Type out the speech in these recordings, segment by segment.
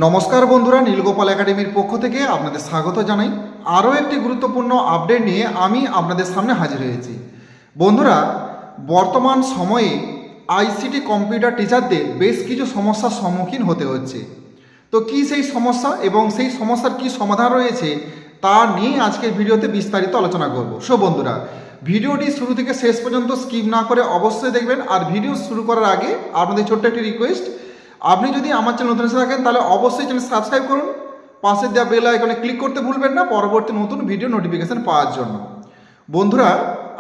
নমস্কার বন্ধুরা, নীলগোপাল একাডেমির পক্ষ থেকে আপনাদের স্বাগত জানাই। আরও একটি গুরুত্বপূর্ণ আপডেট নিয়ে আমি আপনাদের সামনে হাজির হয়েছি। বন্ধুরা, বর্তমান সময়ে আইসিটি কম্পিউটার টিচারদের বেশ কিছু সমস্যার সম্মুখীন হতে হচ্ছে। তো কী সেই সমস্যা এবং সেই সমস্যার কী সমাধান রয়েছে তা নিয়ে আজকের ভিডিওতে বিস্তারিত আলোচনা করব। বন্ধুরা, ভিডিওটি শুরু থেকে শেষ পর্যন্ত স্কিপ না করে অবশ্যই দেখবেন। আর ভিডিও শুরু করার আগে আপনাদের ছোট্ট একটি রিকোয়েস্ট, আপনি যদি আমার চ্যানেল নতুন এসে থাকেন তাহলে অবশ্যই চ্যানেল সাবস্ক্রাইব করুন, পাশে দেওয়া বেল আইকনে ক্লিক করতে ভুলবেন না পরবর্তী নতুন ভিডিও নোটিফিকেশান পাওয়ার জন্য। বন্ধুরা,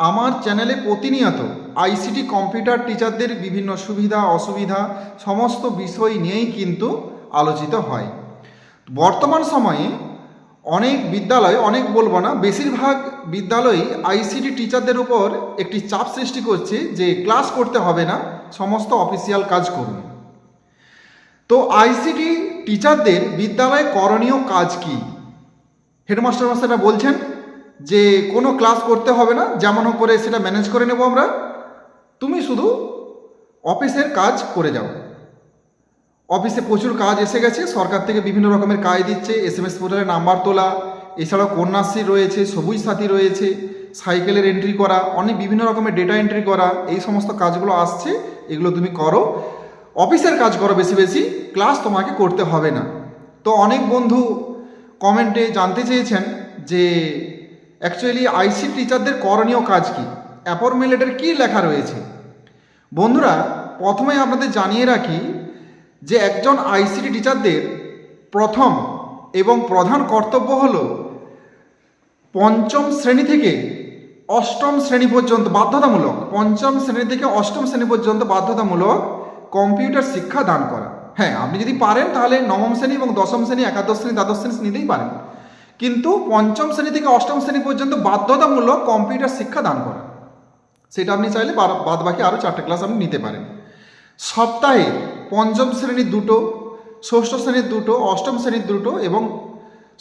আমার চ্যানেলে প্রতিনিয়ত আইসিটি কম্পিউটার টিচারদের বিভিন্ন সুবিধা অসুবিধা সমস্ত বিষয় নিয়েই কিন্তু আলোচিত হয়। বর্তমান সময়ে অনেক বিদ্যালয়, অনেক বলবো না, বেশিরভাগ বিদ্যালয়ই আইসিটি টিচারদের উপর একটি চাপ সৃষ্টি করছে যে ক্লাস করতে হবে না, সমস্ত অফিসিয়াল কাজ করুন। তো আইসিটি টিচারদের বিদ্যালয়ে করণীয় কাজ কি? হেডমাস্টার মশাইরা বলছেন যে কোনো ক্লাস করতে হবে না, যেমন হোক করে সেটা ম্যানেজ করে নেব আমরা, তুমি শুধু অফিসের কাজ করে যাও। অফিসে প্রচুর কাজ এসে গেছে, সরকার থেকে বিভিন্ন রকমের কাজ দিচ্ছে, SMS পোর্টালে নাম্বার তোলা, এছাড়াও কন্যাশ্রী রয়েছে, সবুজ সাথী রয়েছে, সাইকেলের এন্ট্রি করা, অনেক বিভিন্ন রকমের ডেটা এন্ট্রি করা, এই সমস্ত কাজগুলো আসছে, এগুলো তুমি করো, অফিসের কাজ করো বেশি বেশি, ক্লাস তোমাকে করতে হবে না। তো অনেক বন্ধু কমেন্টে জানতে চেয়েছেন যে অ্যাকচুয়ালি আইসিটি টিচারদের করণীয় কাজ কি, অ্যাপয়েন্টমেন্ট লেটারে কী লেখা রয়েছে। বন্ধুরা, প্রথমে আপনাদের জানিয়ে রাখি যে একজন আইসিটি টিচারদের প্রথম এবং প্রধান কর্তব্য হলো পঞ্চম শ্রেণী থেকে অষ্টম শ্রেণী পর্যন্ত বাধ্যতামূলক, পঞ্চম শ্রেণী থেকে অষ্টম শ্রেণী পর্যন্ত বাধ্যতামূলক কম্পিউটার শিক্ষা দান করা। হ্যাঁ, আপনি যদি পারেন তাহলে নবম শ্রেণী এবং দশম শ্রেণী, একাদশ শ্রেণী, দ্বাদশ শ্রেণী নিতেই পারেন, কিন্তু পঞ্চম শ্রেণী থেকে অষ্টম শ্রেণী পর্যন্ত বাধ্যতামূলক কম্পিউটার শিক্ষা দান করা। সেটা আপনি চাইলে বাদ বাকি আরও 4টে ক্লাস আপনি নিতে পারেন। সপ্তাহে পঞ্চম শ্রেণীর 2টো, ষষ্ঠ শ্রেণীর 2টো, অষ্টম শ্রেণীর 2টো এবং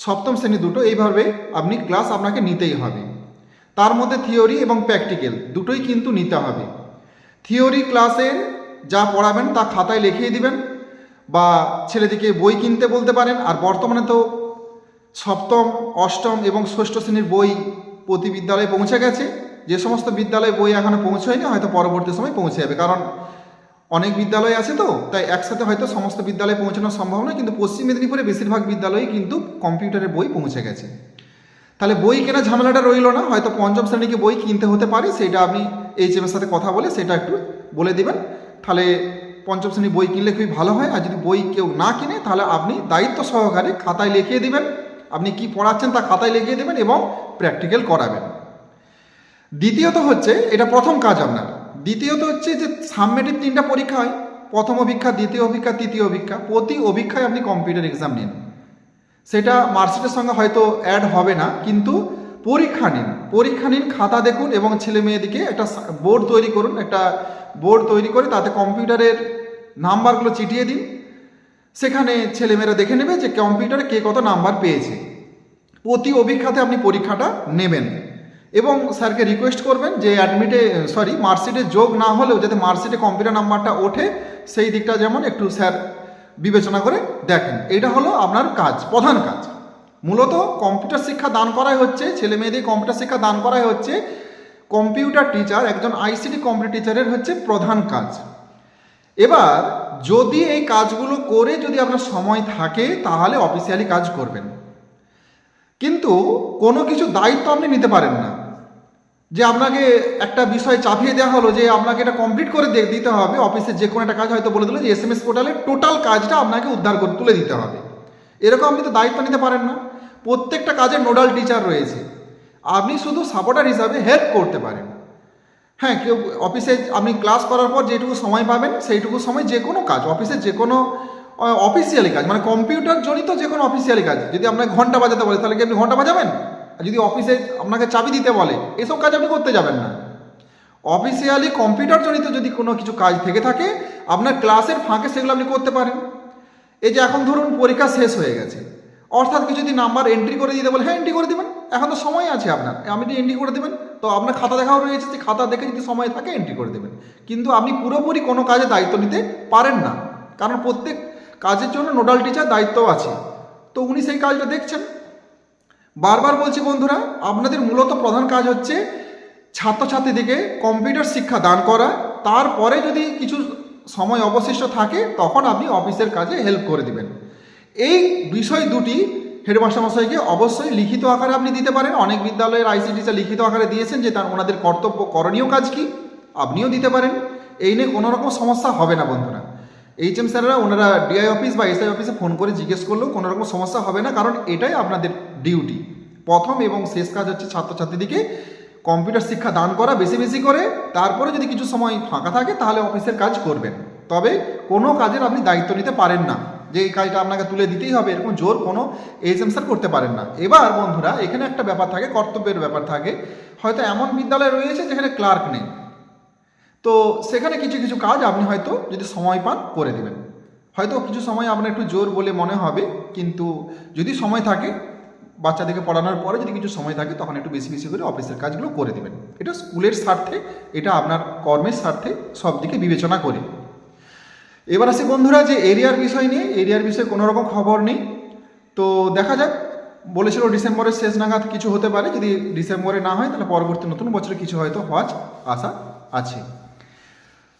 সপ্তম শ্রেণীর 2টো, এইভাবে আপনি ক্লাস আপনাকে নিতেই হবে। তার মধ্যে থিওরি এবং প্র্যাকটিক্যাল দুটোই কিন্তু নিতে হবে। থিওরি ক্লাসে যা পড়াবেন তা খাতায় লিখিয়ে দিবেন বা ছেলেদিকে বই কিনতে বলতে পারেন। আর বর্তমানে তো সপ্তম, অষ্টম এবং ষষ্ঠ শ্রেণীর বই প্রতি বিদ্যালয়ে পৌঁছে গেছে। যে সমস্ত বিদ্যালয়ে বই এখনও পৌঁছয়নি হয়তো পরবর্তী সময় পৌঁছে যাবে, কারণ অনেক বিদ্যালয় আছে, তো তাই একসাথে হয়তো সমস্ত বিদ্যালয়ে পৌঁছানো সম্ভব নয়, কিন্তু পশ্চিম মেদিনীপুরে বেশিরভাগ বিদ্যালয়ে কিন্তু কম্পিউটারের বই পৌঁছে গেছে। তাহলে বই কেনা ঝামেলাটা রইল না, হয়তো পঞ্চম শ্রেণীকে বই কিনতে হতে পারে, সেটা আপনি HM এর সাথে কথা বলে সেটা একটু বলে দিবেন, তাহলে পঞ্চম শ্রেণী বই কিনলে খুবই ভালো হয়। আর যদি বই কেউ না কিনে তাহলে আপনি দায়িত্ব সহকারে খাতায় লিখিয়ে দিবেন, আপনি কি পড়াচ্ছেন তা খাতায় লিখিয়ে দেবেন এবং প্র্যাকটিক্যাল করাবেন। দ্বিতীয়ত হচ্ছে, এটা প্রথম কাজ আপনার। দ্বিতীয়ত হচ্ছে যে সাবমেটিভ 3টা পরীক্ষা হয়, প্রথম অভিক্ষা, দ্বিতীয় অভিক্ষা, তৃতীয় অভিক্ষা। প্রতি অভিক্ষায় আপনি কম্পিউটার এক্সাম নিন, সেটা মার্কশিটের সঙ্গে হয়তো অ্যাড হবে না, কিন্তু পরীক্ষা নিন, খাতা দেখুন এবং ছেলে মেয়েদিকে একটা বোর্ড তৈরি করুন, একটা বোর্ড তৈরি করে তাতে কম্পিউটারের নাম্বারগুলো চিটিয়ে দিন। সেখানে ছেলেমেয়েরা দেখে নেবে যে কম্পিউটারে কে কত নাম্বার পেয়েছে। প্রতি অভিক্ষাতে আপনি পরীক্ষাটা নেবেন এবং স্যারকে রিকোয়েস্ট করবেন যে মার্কশিটে যোগ না হলেও যাতে মার্কশিটে কম্পিউটার নাম্বারটা ওঠে, সেই দিকটা যেমন একটু স্যার বিবেচনা করে দেখেন। এটা হলো আপনার কাজ, প্রধান কাজ। মূলত কম্পিউটার শিক্ষা দান করাই হচ্ছে, ছেলে মেয়েদের কম্পিউটার শিক্ষা দান করাই হচ্ছে কম্পিউটার টিচার, একজন আইসিটি কম্পিউটার টিচারের হচ্ছে প্রধান কাজ। এবার যদি এই কাজগুলো করে যদি আপনার সময় থাকে তাহলে অফিসিয়ালি কাজ করবেন, কিন্তু কোনো কিছু দায়িত্ব আপনি নিতে পারেন না যে আপনাকে একটা বিষয় চাপিয়ে দেওয়া হলো যে আপনাকে এটা কমপ্লিট করে দিতে হবে। অফিসের যে কোনো একটা কাজ হয়তো বলে দিল যে SMS পোর্টালে টোটাল কাজটা আপনাকে উদ্ধার করে তুলে দিতে হবে, এরকম আপনি তো দায়িত্ব নিতে পারেন না। প্রত্যেকটা কাজের নোডাল টিচার রয়েছে, আপনি শুধু সাপোর্টার হিসাবে হেল্প করতে পারেন। হ্যাঁ, কেউ অফিসে আপনি ক্লাস করার পর যেটুকু সময় পাবেন সেইটুকু সময় যে কোনো কাজ, অফিসের যে কোনো অফিসিয়ালি কাজ, মানে কম্পিউটার জনিত যে কোনো অফিসিয়ালি কাজ, যদি আপনাকে ঘন্টা বাজাতে বলে তাহলে কি আপনি ঘন্টা বাজাবেন? আর যদি অফিসে আপনাকে চাবি দিতে বলে, এসব কাজ আপনি করতে যাবেন না। অফিসিয়ালি কম্পিউটার জনিত যদি কোনো কিছু কাজ থেকে থাকে আপনার ক্লাসের ফাঁকে, সেগুলো আপনি করতে পারেন। এই যে এখন ধরুন পরীক্ষা শেষ হয়ে গেছে, অর্থাৎ কিছু যদি নাম্বার এন্ট্রি করে দিতে বলে, হ্যাঁ এন্ট্রি করে দেবেন, এখন তো সময় আছে আপনার, আপনি এন্ট্রি করে দেবেন। তো আপনার খাতা দেখাও রয়েছে, যে খাতা দেখে যদি সময় থাকে এন্ট্রি করে দেবেন, কিন্তু আপনি পুরোপুরি কোনো কাজে দায়িত্ব নিতে পারেন না, কারণ প্রত্যেক কাজের জন্য নোডাল টিচার দায়িত্ব আছে, তো উনি সেই কাজটা দেখছেন। বারবার বলছি বন্ধুরা, আপনাদের মূলত প্রধান কাজ হচ্ছে ছাত্রছাত্রীদেরকে কম্পিউটার শিক্ষা দান করা। তারপরে যদি কিছু সময় অবশিষ্ট থাকে তখন আপনি অফিসের কাজে হেল্প করে দিবেন। এই বিষয় দুটি হেডমাস্টার মশাইকে অবশ্যই লিখিত আকারে আপনি দিতে পারেন। অনেক বিদ্যালয়ের আইসিডি লিখিত আকারে দিয়েছেন যে তার ওনাদের কর্তব্য করণীয় কাজ কি, আপনিও দিতে পারেন। এই নিয়ে কোনো রকম সমস্যা হবে না বন্ধুরা। এইচএম স্যাররা ওনারা ডিআই অফিস বা এসআই অফিসে ফোন করে জিজ্ঞেস করলেও কোনো রকম সমস্যা হবে না, কারণ এটাই আপনাদের ডিউটি। প্রথম এবং শেষ কাজ হচ্ছে ছাত্রছাত্রীদেরকে কম্পিউটার শিক্ষা দান করা বেশি বেশি করে। তারপরে যদি কিছু সময় ফাঁকা থাকে তাহলে অফিসের কাজ করবেন, তবে কোনো কাজের আপনি দায়িত্ব নিতে পারেন না যে এই কাজটা আপনাকে তুলে দিতেই হবে, এরকম জোর কোনো এইচএম স্যার করতে পারেন না। এবার বন্ধুরা এখানে একটা ব্যাপার থাকে, কর্তব্যের ব্যাপার থাকে। হয়তো এমন বিদ্যালয় রয়েছে যেখানে ক্লার্ক নেই, তো সেখানে কিছু কিছু কাজ আপনি হয়তো যদি সময় পান করে দেবেন। হয়তো কিছু সময় আপনার একটু জোর বলে মনে হবে, কিন্তু যদি সময় থাকে বাচ্চাদেরকে পড়ানোর পরে যদি কিছু সময় থাকে তখন একটু বেশি বেশি করে অফিসের কাজগুলো করে দেবেন। এটা স্কুলের স্বার্থে, এটা আপনার কর্মের স্বার্থে, সব দিকে বিবেচনা করে। এবার আসি বন্ধুরা যে এরিয়ার বিষয় নিয়ে, এরিয়ার বিষয়ে কোনো রকম খবর নেই। তো দেখা যাক, বলেছিল ডিসেম্বরের শেষ নাগাদ কিছু হতে পারে। যদি ডিসেম্বরে না হয় তাহলে পরবর্তী নতুন বছরে কিছু হয়তো হওয়ার আশা আছে।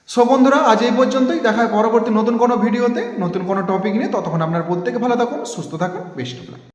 সো বন্ধুরা আজ এই পর্যন্তই, দেখা হয় পরবর্তী নতুন কোনো ভিডিওতে নতুন কোনো টপিক নিয়ে। ততক্ষণ আপনারা প্রত্যেকে ভালো থাকুন, সুস্থ থাকুন, বেস্ট অফ লাক।